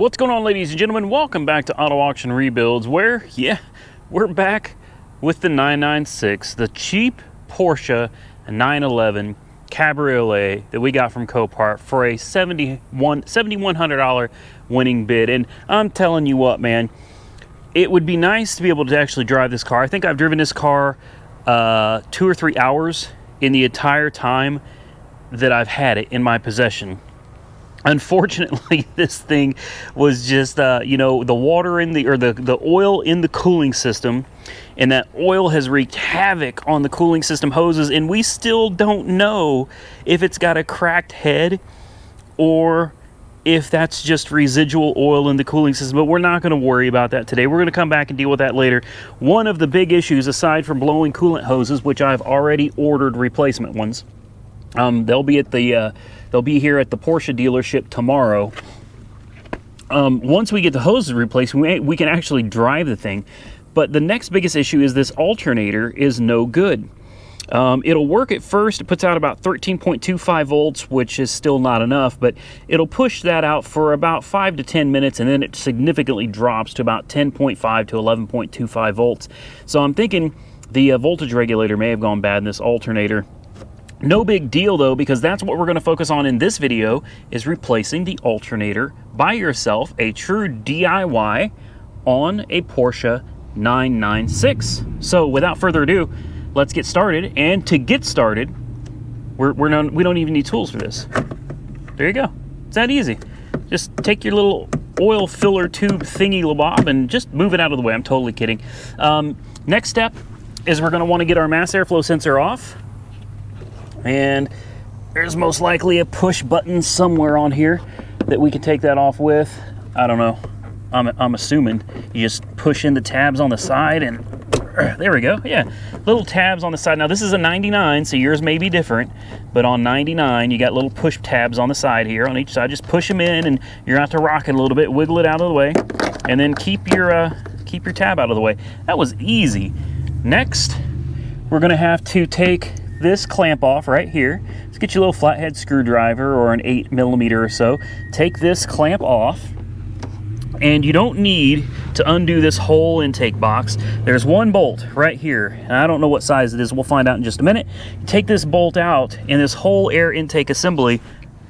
What's going on, ladies and gentlemen? Welcome back to Auto Auction Rebuilds, where, yeah, we're back with the 996, the cheap Porsche 911 Cabriolet that we got from Copart for a $7,100 winning bid. And I'm telling you what, man, it would be nice to be able to actually drive this car. I think I've driven this car 2 or 3 hours in the entire time that I've had it in my possession. Unfortunately, this thing was just, you know, the water in the oil in the cooling system, and that oil has wreaked havoc on the cooling system hoses, and we still don't know if it's got a cracked head or if that's just residual oil in the cooling system. But we're not going to worry about that today. We're going to come back and deal with that later. One of the big issues, aside from blowing coolant hoses, which I've already ordered replacement ones, they'll be here at the Porsche dealership tomorrow. Once we get the hoses replaced, we can actually drive the thing. But the next biggest issue is this alternator is no good. It'll work at first. It puts out about 13.25 volts, which is still not enough, but it'll push that out for about 5 to 10 minutes, and then it significantly drops to about 10.5 to 11.25 volts. So I'm thinking the voltage regulator may have gone bad in this alternator. No big deal though, because that's what we're going to focus on in this video, is replacing the alternator by yourself, a true DIY on a Porsche 996. So without further ado, let's get started. And to get started, we don't even need tools for this. There you go. It's that easy. Just take your little oil filler tube thingy lobob and just move it out of the way. I'm totally kidding. Next step is we're going to want to get our mass airflow sensor off. And there's most likely a push button somewhere on here that we can take that off with. I don't know. I'm assuming you just push in the tabs on the side, and there we go. Yeah, little tabs on the side. Now this is a 99, so yours may be different, but on 99 you got little push tabs on the side here on each side. Just push them in, and you're gonna have to rock it a little bit, wiggle it out of the way, and then keep your tab out of the way. That was easy. Next, we're gonna have to take this clamp off right here. Let's get you a little flathead screwdriver or an 8mm or so. Take this clamp off, and you don't need to undo this whole intake box. There's one bolt right here, and I don't know what size it is. We'll find out in just a minute. Take this bolt out, and this whole air intake assembly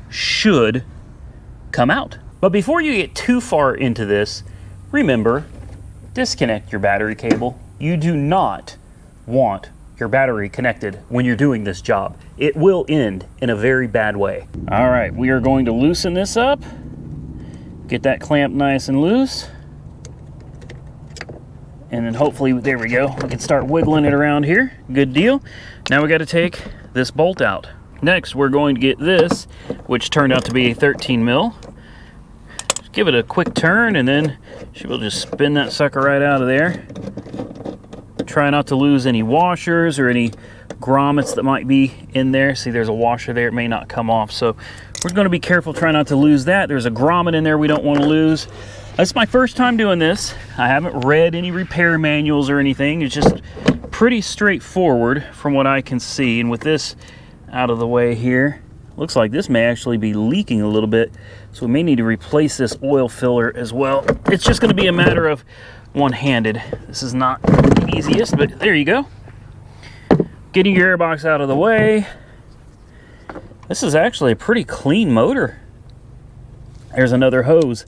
should come out. But before you get too far into this, remember, disconnect your battery cable. You do not want your battery connected when you're doing this job. It will end in a very bad way. All right, we are going to loosen this up. Get that clamp nice and loose. And then hopefully, there we go. We can start wiggling it around here. Good deal. Now we got to take this bolt out. Next, we're going to get this, which turned out to be a 13 mil. Just give it a quick turn, and then we'll just spin that sucker right out of there. Try not to lose any washers or any grommets that might be in there. See, there's a washer there. It may not come off, so we're going to be careful, try not to lose that. There's a grommet in there we don't want to lose. That's my first time doing this. I haven't read any repair manuals or anything. It's just pretty straightforward from what I can see. And with this out of the way here, looks like this may actually be leaking a little bit, so we may need to replace this oil filler as well. It's just going to be a matter of one-handed. This is not the easiest, but there you go. Getting your airbox out of the way. This is actually a pretty clean motor. There's another hose.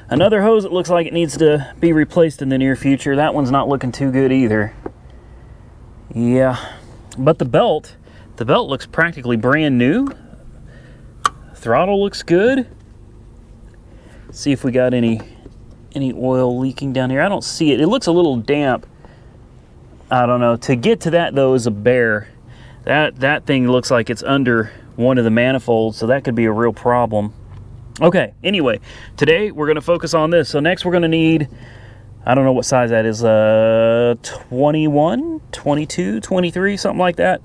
Another hose that looks like it needs to be replaced in the near future. That one's not looking too good either. Yeah, but the belt looks practically brand new. Throttle looks good. Let's see if we got any oil leaking down here. I don't see it. It looks a little damp. I don't know. To get to that though is a bear. That thing looks like it's under one of the manifolds, so that could be a real problem. Okay, anyway, today we're going to focus on this. So next we're going to need, I don't know what size that is, 21, 22, 23, something like that.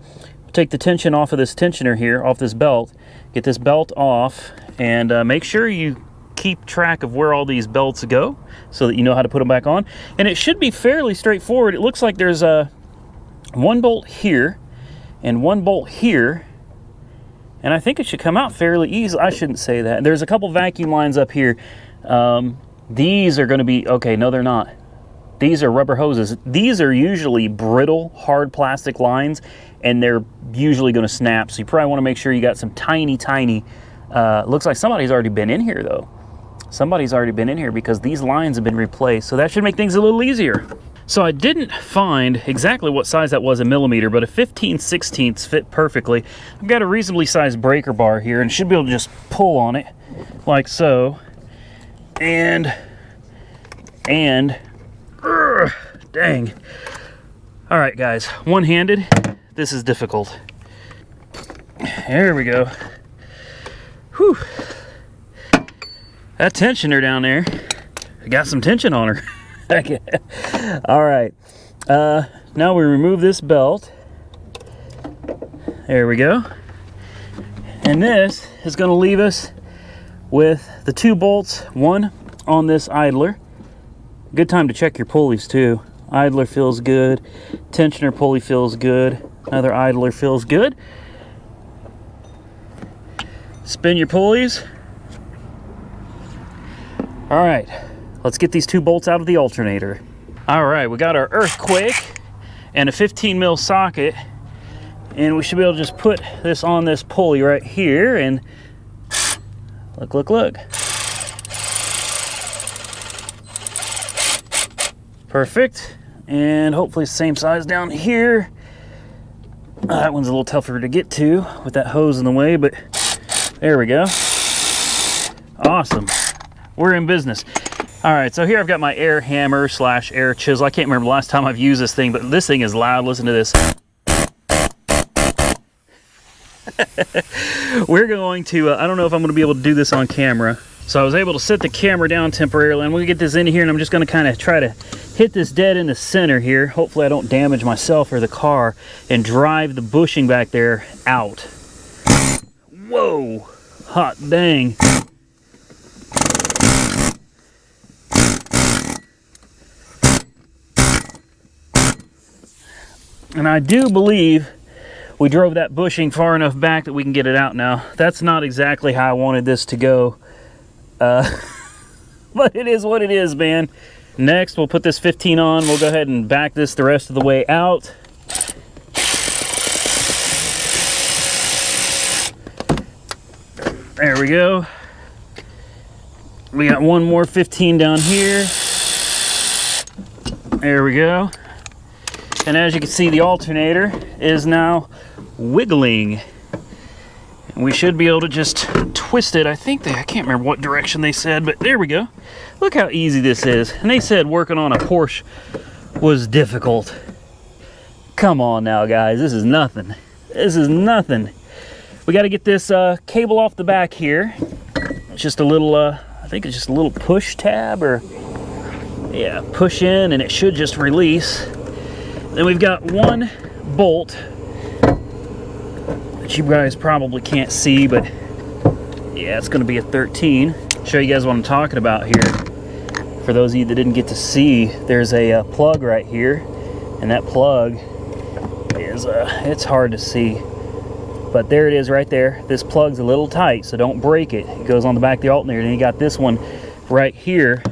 Take the tension off of this tensioner here, off this belt. Get this belt off, and make sure you keep track of where all these belts go so that you know how to put them back on. And it should be fairly straightforward. It looks like there's one bolt here and one bolt here, and I think it should come out fairly easy. I shouldn't say that. There's a couple vacuum lines up here. These are going to be, okay, no they're not. These are rubber hoses. These are usually brittle, hard plastic lines, and they're usually going to snap. So you probably want to make sure you got some tiny, looks like somebody's already been in here though. Somebody's already been in here because these lines have been replaced. So that should make things a little easier. So I didn't find exactly what size that was in millimeter, but a 15/16 fit perfectly. I've got a reasonably sized breaker bar here and should be able to just pull on it like so. And dang. All right, guys, one-handed, this is difficult. There we go. Whew. That tensioner down there, I got some tension on her. All right, now we remove this belt. There we go. And this is going to leave us with the 2 bolts, one on this idler. Good time to check your pulleys too. Idler feels good, tensioner pulley feels good, another idler feels good. Spin your pulleys. All right, let's get these 2 bolts out of the alternator. All right, we got our earthquake and a 15 mil socket, and we should be able to just put this on this pulley right here, and look. Perfect. And hopefully the same size down here. That one's a little tougher to get to with that hose in the way, but there we go. Awesome. We're in business. All right, so here I've got my air hammer / air chisel. I can't remember the last time I've used this thing, but this thing is loud. Listen to this. We're going to, I don't know if I'm going to be able to do this on camera. So I was able to set the camera down temporarily. I'm going to get this in here, and I'm just going to kind of try to hit this dead in the center here. Hopefully I don't damage myself or the car, and drive the bushing back there out. Whoa, hot dang. And I do believe we drove that bushing far enough back that we can get it out now. That's not exactly how I wanted this to go. But it is what it is, man. Next, we'll put this 15 on. We'll go ahead and back this the rest of the way out. There we go. We got one more 15 down here. There we go. And as you can see, the alternator is now wiggling. And we should be able to just twist it. I can't remember what direction they said, but there we go. Look how easy this is. And they said working on a Porsche was difficult. Come on now, guys. This is nothing. This is nothing. We got to get this cable off the back here. It's just a little, I think it's just a little push tab, or yeah, push in, and it should just release. Then we've got one bolt that you guys probably can't see, but yeah, it's going to be a 13. Show you guys what I'm talking about here. For those of you that didn't get to see, there's a plug right here, and that plug is, it's hard to see, but there it is right there. This plug's a little tight, so don't break it. It goes on the back of the alternator. And you got this one right here,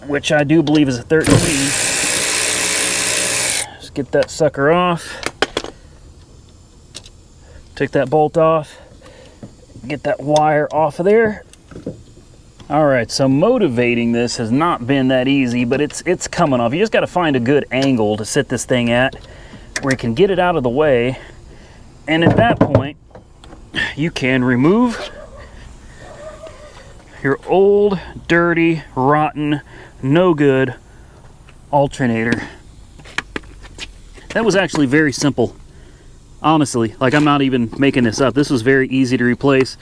which I do believe is a 13. Get that sucker off, take that bolt off, get that wire off of there. All right, so motivating this has not been that easy, but it's coming off. You just got to find a good angle to sit this thing at where you can get it out of the way, and at that point you can remove your old, dirty, rotten, no good alternator. That was actually very simple, honestly. Like, I'm not even making this up. This was very easy to replace.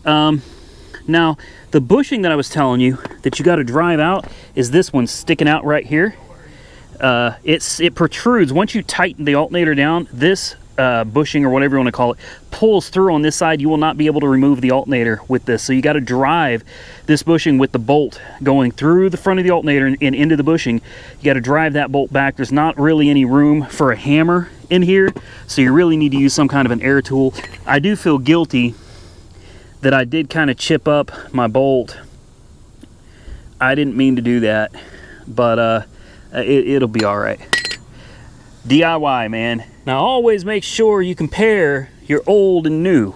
Now, the bushing that I was telling you that you got to drive out is this one sticking out right here. It protrudes. Once you tighten the alternator down, this bushing, or whatever you want to call it, pulls through on this side. You will not be able to remove the alternator with this. So you got to drive this bushing with the bolt going through the front of the alternator and into the bushing. You got to drive that bolt back. There's not really any room for a hammer in here, so you really need to use some kind of an air tool. I do feel guilty that I did kind of chip up my bolt I didn't mean to do that, but it'll be all right. DIY, man. Now always make sure you compare your old and new.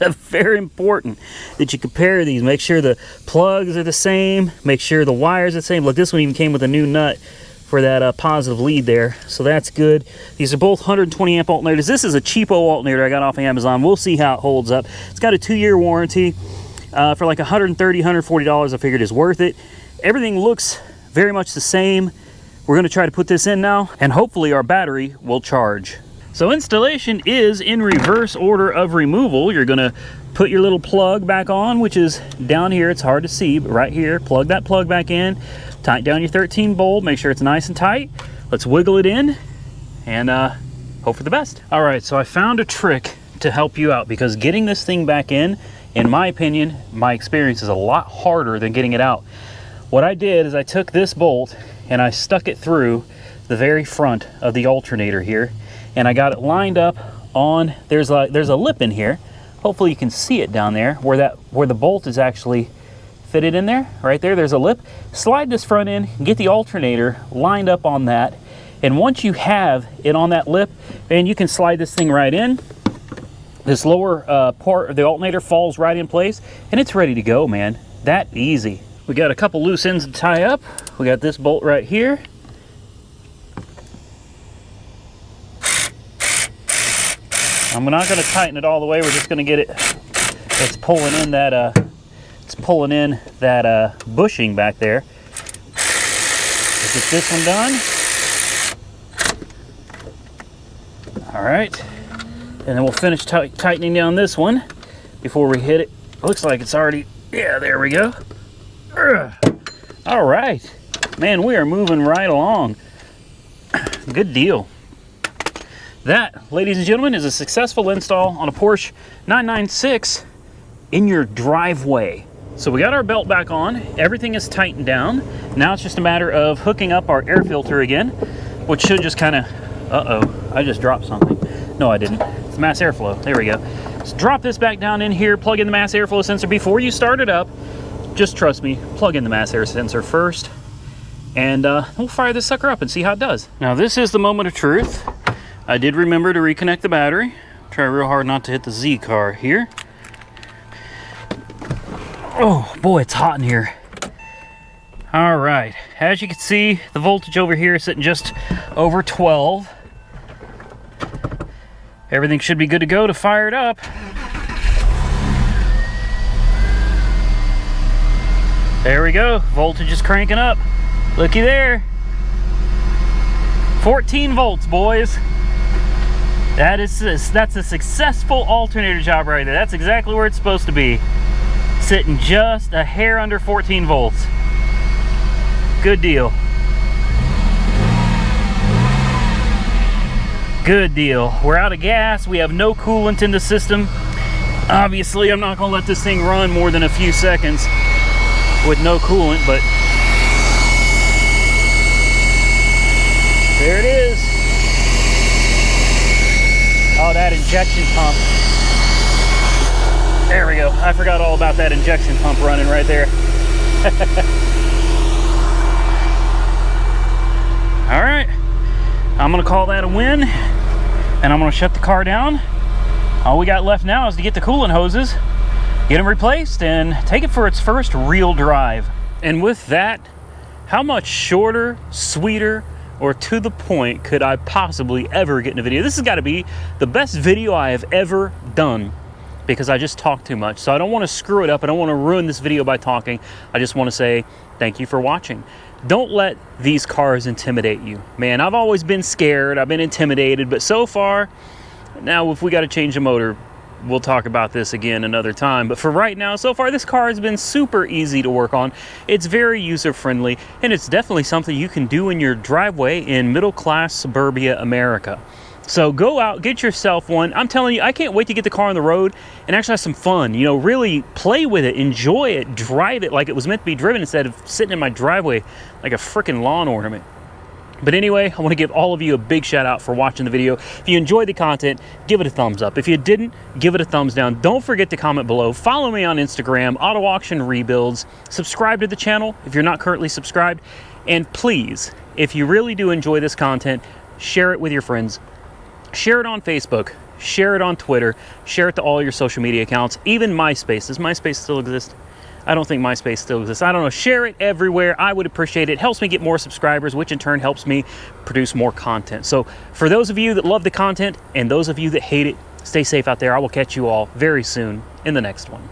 Very important that you compare these. Make sure the plugs are the same. Make sure the wires are the same. Look, this one even came with a new nut for that positive lead there, so that's good. These are both 120 amp alternators. This is a cheapo alternator I got off of Amazon. We'll see how it holds up. It's got a 2-year warranty. For like $130, $140, I figured it's worth it. Everything looks very much the same. We're going to try to put this in now, and hopefully our battery will charge. So installation is in reverse order of removal. You're going to put your little plug back on, which is down here. It's hard to see, but right here, plug that plug back in, tighten down your 13 bolt, make sure it's nice and tight. Let's wiggle it in and hope for the best. All right, so I found a trick to help you out, because getting this thing back in my opinion, my experience is a lot harder than getting it out. What I did is I took this bolt and I stuck it through the very front of the alternator here, and I got it lined up on, there's a lip in here. Hopefully you can see it down there where the bolt is actually fitted in there. Right there, there's a lip. Slide this front in, get the alternator lined up on that, and once you have it on that lip, then you can slide this thing right in. This lower part of the alternator falls right in place, and it's ready to go, man. That easy. We got a couple loose ends to tie up. We got this bolt right here. I'm not going to tighten it all the way. We're just going to get it. It's pulling in that. Bushing back there. Let's get this one done. All right, and then we'll finish tightening down this one before we hit it. Looks like it's already. Yeah, there we go. All right, man, we are moving right along. Good deal. That, ladies and gentlemen, is a successful install on a Porsche 996 in your driveway. So we got our belt back on, everything is tightened down. Now it's just a matter of hooking up our air filter again, which should just kind of, I just dropped something. No, I didn't. It's mass airflow. There we go. So drop this back down in here, plug in the mass airflow sensor before you start it up. Just trust me, plug in the mass air sensor first, and we'll fire this sucker up and see how it does. Now this is the moment of truth. I did remember to reconnect the battery. Try real hard not to hit the Z car here. Oh boy, it's hot in here. All right, as you can see, the voltage over here is sitting just over 12. Everything should be good to go to fire it up. There we go, voltage is cranking up. Looky there. 14 volts, boys. That's a successful alternator job right there. That's exactly where it's supposed to be. Sitting just a hair under 14 volts. Good deal. Good deal. We're out of gas. We have no coolant in the system. Obviously, I'm not gonna let this thing run more than a few seconds with no coolant, but there it is. Oh, that injection pump. There we go. I forgot all about that injection pump running right there. All right, I'm gonna call that a win, and I'm gonna shut the car down. All we got left now is to get the coolant hoses, get them replaced, and take it for its first real drive. And with that, how much shorter, sweeter, or to the point could I possibly ever get in a video? This has got to be the best video I have ever done, because I just talk too much. So I don't want to screw it up. I don't want to ruin this video by talking. I just want to say thank you for watching. Don't let these cars intimidate you. Man, I've always been scared. I've been intimidated, but so far, now if we got to change the motor, we'll talk about this again another time. But for right now, so far, this car has been super easy to work on. It's very user-friendly, and it's definitely something you can do in your driveway in middle-class suburbia America. So go out, get yourself one. I'm telling you, I can't wait to get the car on the road and actually have some fun. You know, really play with it, enjoy it, drive it like it was meant to be driven instead of sitting in my driveway like a freaking lawn ornament. But anyway, I want to give all of you a big shout out for watching the video. If you enjoyed the content, give it a thumbs up. If you didn't, give it a thumbs down. Don't forget to comment below. Follow me on Instagram, Auto Auction Rebuilds. Subscribe to the channel if you're not currently subscribed. And please, if you really do enjoy this content, share it with your friends. Share it on Facebook. Share it on Twitter. Share it to all your social media accounts. Even MySpace. Does MySpace still exist? I don't think MySpace still exists. I don't know. Share it everywhere. I would appreciate it. It helps me get more subscribers, which in turn helps me produce more content. So for those of you that love the content and those of you that hate it, stay safe out there. I will catch you all very soon in the next one.